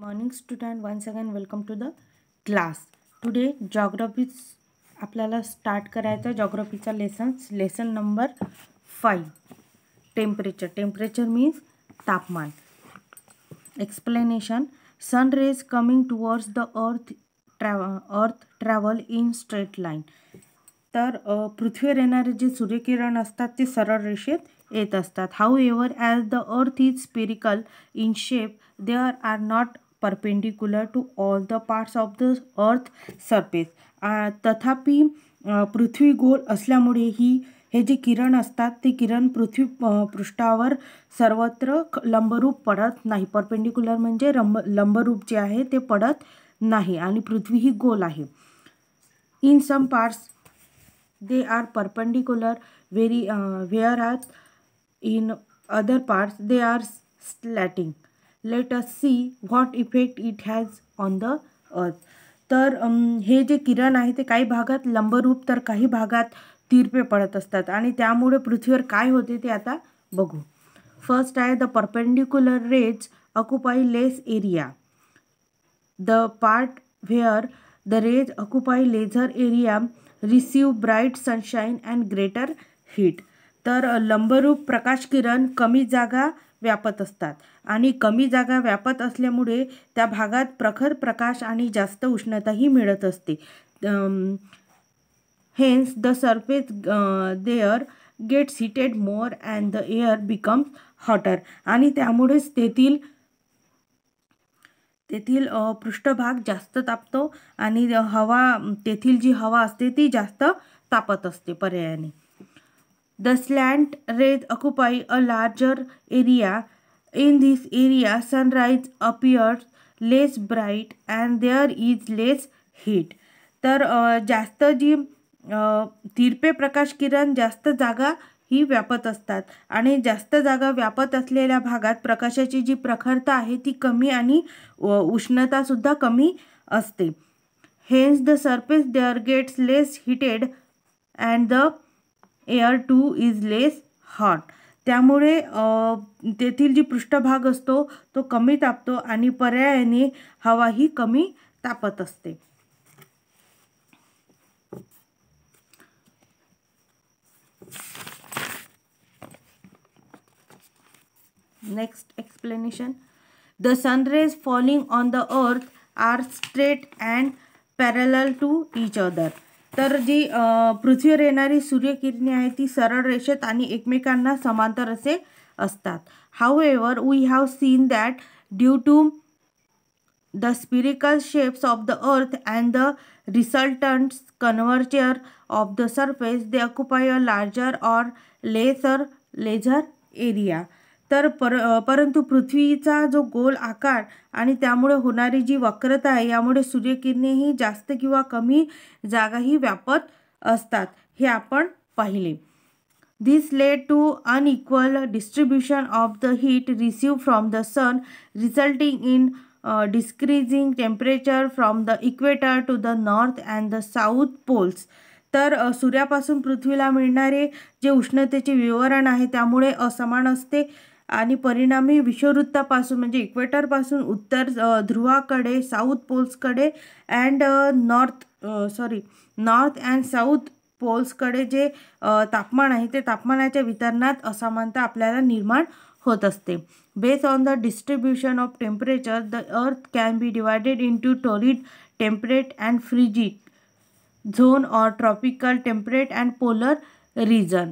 Morning student, once again welcome to the class. Today geography आपल्याला start करायचा geographyचा lesson number 5. Temperature means तापमान. Explanation. Sun rays coming towards the earth travel in straight line. तर पृथ्वीवर येणारे जे सूर्यकिरण असतात ते सरळ रेषेत येत असतात. However as the earth is spherical in shape there are not perpendicular to all the parts of the earth surface. तथापि पृथ्वी गोल असल्यामुळे हे जे किरण असतात ते किरण पृथ्वी पृष्ठावर सर्वत्र लंबरूप पडत नाही. परपेंडिक्युलर म्हणजे लंबरूप जे आहे ते पडत नाही आणि पृथ्वी ही गोल आहे. In some parts they are perpendicular whereas in other parts they are slanting. Let us see what effect it has on the earth. तर हे जे किरण आहे ते काही भागात लंबरूप तर काही भागात तिरपे पडत असतात आणि त्यामुळे पृथ्वीवर काय होते ते आता बघू. फर्स्ट आहे the perpendicular rays occupy less area. The part where the rays occupy lesser area receive bright sunshine and greater heat. तर लंबरूप प्रकाश किरण कमी जागा व्यापत असतात आणि कमी जागा व्यापत असल्यामुळे त्या भागात प्रखर प्रकाश आणि जास्त उष्णताही मिळत असते. Hence the surface there gets heated more and the air becomes hotter. आणि त्यामुळेच तेथील पृष्ठभाग जास्त तापतो आणि तेथील जी हवा असते ती जास्त तापत असते पर्यायाने. The slant rays occupy a larger area. In this area sunrise appears less bright and there is less heat. तर जास्त जी तिरपे प्रकाश किरण जास्त जागा ही व्यापत असतात आणि जास्त जागा व्यापत असलेल्या भागात प्रकाशाची जी प्रखरता आहे ती कमी आणि उष्णता सुद्धा कमी असते. Hence the surface there gets less heated and the air too is less hot. त्यामुळे तेथील जी पृष्ठभाग असतो तो कमी तापतो आणि पर्यायाने हवा ही कमी तापत असते. Next explanation. The sun rays falling on the earth are straight and parallel to each other. तर जी पृथ्वीवर येणारी सूर्यकिरणे आहे ती सरळ रेषेत आणि एकमेकांना समांतर असे असतात. However, we have seen that due to the spherical shapes of the earth and the resultant curvature of the surface, they occupy a larger or lesser area. तर परंतु पृथ्वीचा जो गोल आकार आणि त्यामुळे होणारी जी वक्रता आहे यामुळे सूर्यकिरणेही जास्त किंवा कमी जागाही व्यापत असतात हे आपण पाहिले. This led to unequal distribution of the heat received from the sun, resulting in decreasing temperature from the equator to the north and the south poles. तर सूर्यापासून पृथ्वीला मिळणारे जे उष्णतेचे विवरण आहे त्यामुळे असमान असते आणि परिणामी विषुववृत्तापासून म्हणजे इक्वेटरपासून उत्तर ध्रुवाकडे साऊथ पोल्सकडे अँड नॉर्थ अँड साऊथ पोल्सकडे जे तापमान आहे ते तापमानाच्या वितरणात असमानता आपल्याला निर्माण होत असते. Based on the distribution of temperature the earth can be divided into torrid temperate and frigid zone और tropical temperate and polar region.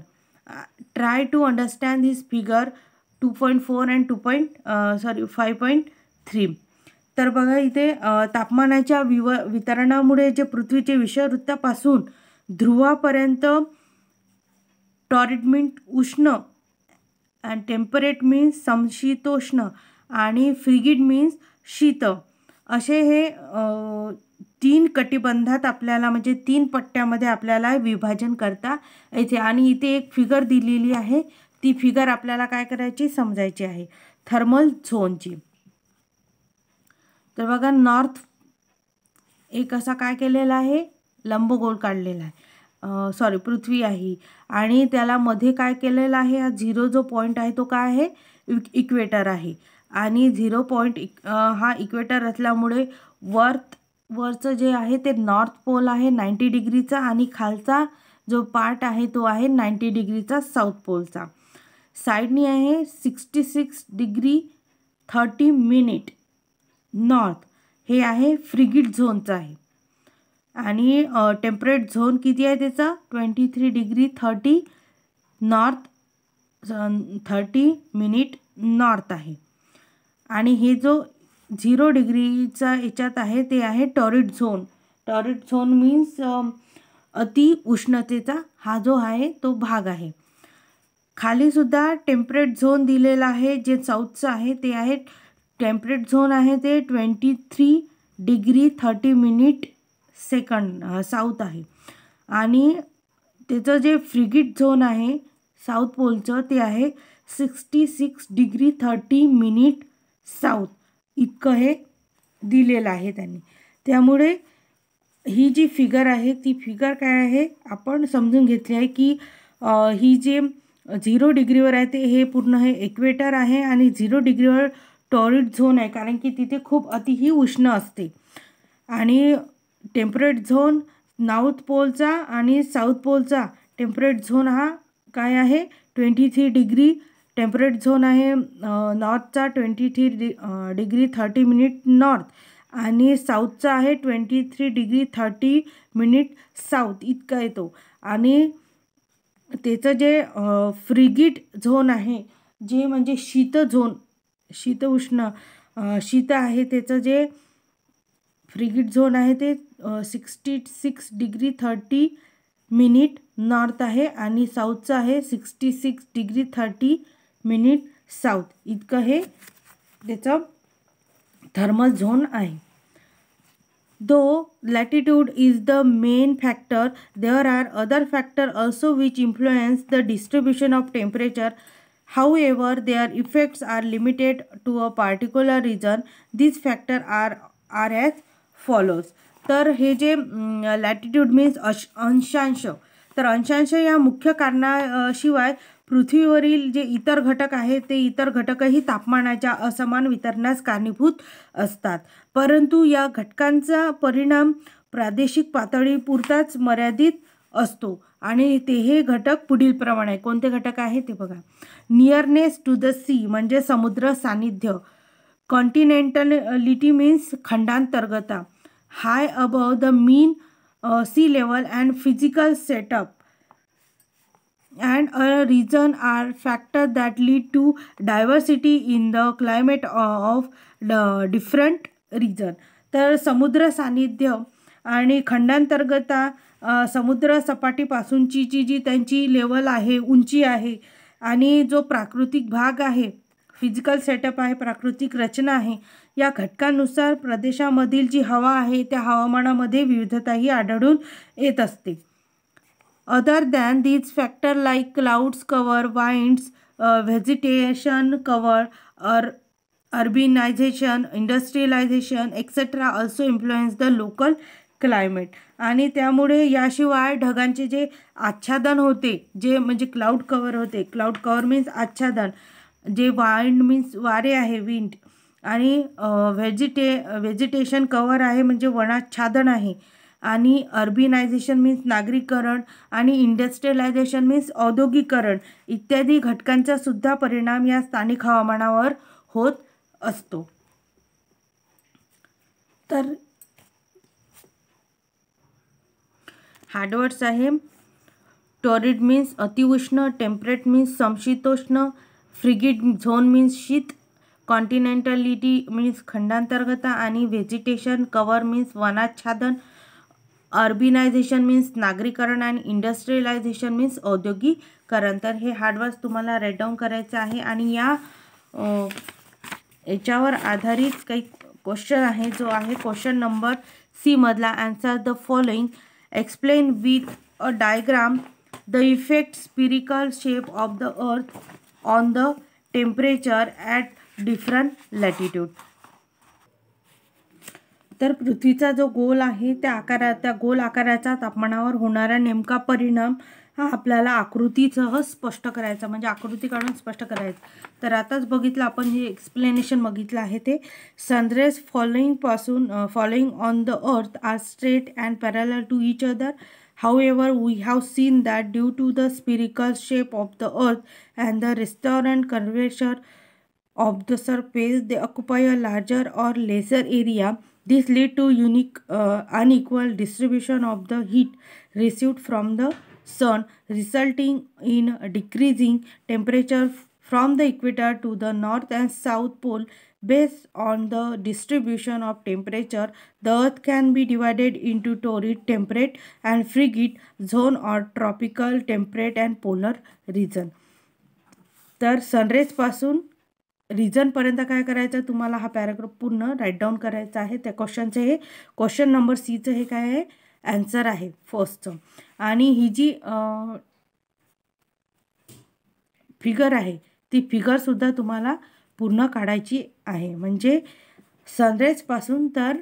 Try to understand this figure 2.4 and 5.3. तर बघा इथे तापमानाच्या वितरणामुळे जे पृथ्वीचे विषुववृत्तापासून ध्रुवापर्यंत टॉरिड मीन्स उष्ण अँड टेम्परेट मीन्स समशीतोष्ण आणि फ्रिगिड मीन्स शीत असे हे 3 कटिबंधात आपल्याला म्हणजे 3 पट्ट्यामध्ये आपल्याला विभाजन करता येते. आणि इथे एक फिगर दिलेली आहे ती फिगर आपल्याला काय करायची समजायची आहे थर्मल झोनची. तर बघा नॉर्थ एक असा काय केलेला आहे लंबगोल काढलेला आहे पृथ्वी आहे आणि त्याला मध्ये काय केलेलं आहे हा 0 जो पॉईंट आहे तो काय आहे इक्वेटर आहे आणि 0 हा इक्वेटर असल्यामुळे वरचं जे आहे ते नॉर्थ पोल आहे 90 डिग्रीचा आणि खालचा जो पार्ट आहे तो आहे 90 डिग्रीचा साऊथ पोलचा. साईडनी आहे 66 डिग्री 30 मिनिट नॉर्थ, हे आहे फ्रिगेट झोनचं आहे. आणि टेम्परेट झोन किती आहे त्याचा 23 डिग्री 30 नॉर्थ 30 मिनिट नॉर्थ आहे. आणि हे जो 0 डिग्रीचा याच्यात आहे ते आहे torrid zone. Torrid zone means अति उष्णतेचा हा जो आहे तो भाग आहे. खाली सुद्धा टेम्परेट झोन दिलेला आहे, जे साऊथचं आहे ते आहे टेम्परेट झोन आहे ते 23 डिग्री 30 मिनिट सेकंड साऊथ आहे. आणि त्याचं जे फ्रिगेट झोन आहे साऊथ पोलचं ते आहे 66 डिग्री 30 मिनिट साऊथ, इतकं हे दिलेलं आहे त्यांनी. त्यामुळे ही जी फिगर आहे ती फिगर काय आहे आपण समजून घेतली आहे की ही जे 0 डिग्रीवर आहे ते हे पूर्ण हे इक्वेटर आहे आणि 0 डिग्रीवर टॉरिड झोन आहे, कारण की तिथे खूप अतिही उष्ण असते. आणि टेम्परेट झोन नॉर्थ पोलचा आणि साऊथ पोलचा टेम्परेट झोन हा काय आहे 23 डिग्री टेम्परेट झोन आहे नॉर्थचा 23 डिग्री 30 मिनिट नॉर्थ आणि साऊथचा आहे 23 डिग्री 30 मिनिट साऊथ, इतका येतो. आणि त्याचं जे फ्रिगेट झोन आहे जे म्हणजे शीत झोन शीत उष्ण शीत आहे, त्याचं जे फ्रिगेट झोन आहे ते 66 डिग्री 30 मिनिट नॉर्थ आहे आणि साऊथचं आहे 66 डिग्री 30 मिनिट साऊथ, इतकं हे त्याचं थर्मल झोन आहे. Though latitude is the main factor, there are other factors also which influence the distribution of temperature. However, their effects are limited to a particular region. These factors are as follows. तर हे जे latitude means अंशांश, तर अंशांश या मुख्य कारणाशिवाय पृथ्वीवरील जे इतर घटक आहेत ते इतर घटकही तापमानाच्या असमान वितरणास कारणीभूत असतात, परंतु या घटकांचा परिणाम प्रादेशिक पातळीपुरताच मर्यादित असतो. आणि ते हे घटक पुढील प्रमाणे कोणते घटक आहे ते बघा. नियरनेस टू द सी म्हणजे समुद्र सानिध्य, कॉन्टिनेंटलिटी मीन्स खंडांतर्गता, high above the mean sea level and physical setup and a region are factors that lead to diversity in the climate of the different region. तर समुद्र सानिध्य आणि खंडांतर्गता समुद्र सपाटीपासूनची जी त्यांची लेवल आहे उंची आहे आणि जो प्राकृतिक भाग आहे फिजिकल सेटअप आहे प्राकृतिक रचना आहे, या घटकांनुसार प्रदेशामधील जी हवा आहे त्या हवामानामध्ये विविधताही आढळून येत असते. Other than these factors like clouds cover, winds, vegetation cover, or urbanization, industrialization, etc. also influence the local climate. आणि त्यामुळे याशिवाय ढगांचे जे आच्छादन होते जे म्हणजे क्लाउड कव्हर होते, क्लाउड कव्हर मीन्स आच्छादन, जे वाइंड मीन्स वारे आहे विंड, आणि व्हेजिटेशन कव्हर आहे म्हणजे वनाच्छादन आहे, आणि अर्बिनायझेशन मीन्स नागरीकरण, आणि इंडस्ट्रियलायझेशन मीन्स औद्योगिकरण इत्यादी घटकांचा सुद्धा परिणाम या स्थानिक हवामानावर होत असतो. तर हार्डवर्ड्स आहे टॉरिड मीन्स अतिउष्ण, टेम्परेट मीन्स समशीतोष्ण, फ्रिगेट झोन मीन्स शीत, कॉन्टिनेंटलिटी मीन्स खंडांतर्गता, आणि व्हेजिटेशन कव्हर मीन्स वनाच्छादन, अर्बिनायझेशन मीन्स नागरीकरण, आणि इंडस्ट्रियलायझेशन मीन्स औद्योगिकरण. तर हे हार्डवर्ड्स तुम्हाला राईट डाऊन करायचं आहे. आणि याच्यावर आधारित काही क्वेश्चन आहे, जो आहे क्वेश्चन नंबर सी मधला. Answer the following, explain with a diagram the effect spherical shape of the earth on the temperature at different latitude. तर पृथ्वीचा जो गोल आहे त्या गोल आकाराचा तापमानावर होणारा नेमका परिणाम हा आपल्याला आकृतीसह स्पष्ट करायचा, म्हणजे आकृती काढून स्पष्ट करायचं. तर आताच बघितलं आपण, हे एक्सप्लेनेशन बघितलं आहे. ते sunrays following on the earth are straight and parallel to each other. However, we have seen that due to the spherical shape of the earth and the restaurant curvature of the surface, they occupy a larger or lesser area. This lead to unequal distribution of the heat received from the sun, resulting in decreasing temperature from the equator to the north and south pole. Based on the distribution of temperature, the earth can be divided into torrid, temperate and frigid zone or tropical, temperate and polar region. तर sun rays पासून रिझनपर्यंत काय करायचं, तुम्हाला हा paragraph पूर्ण right down करायचा आहे. त्या क्वेश्चनचं हे क्वेश्चन नंबर सीचं हे काय आहे, ॲन्सर आहे फर्स्टचं. आणि ही जी फिगर आहे ती फिगरसुद्धा तुम्हाला पूर्ण काढायची आहे. म्हणजे सनरेजपासून तर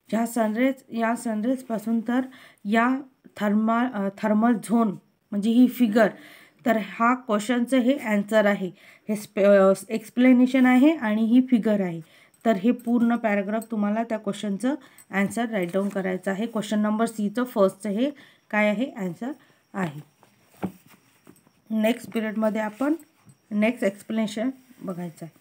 या सनरेजपासून तर या थर्मल झोन म्हणजे ही फिगर, तर हा क्वेश्चनचं हे ॲन्सर आहे. हे एक्सप्लेनेशन आहे आणि ही फिगर आहे. तर हे पूर्ण पॅराग्राफ तुम्हाला त्या क्वेश्चनचं ॲन्सर राईट डाऊन करायचं आहे. क्वेश्चन नंबर सीचं फर्स्टचं हे काय आहे, ॲन्सर आहे. नेक्स्ट पिरियडमध्ये आपण नेक्स्ट एक्सप्लेनेशन बघायचं आहे.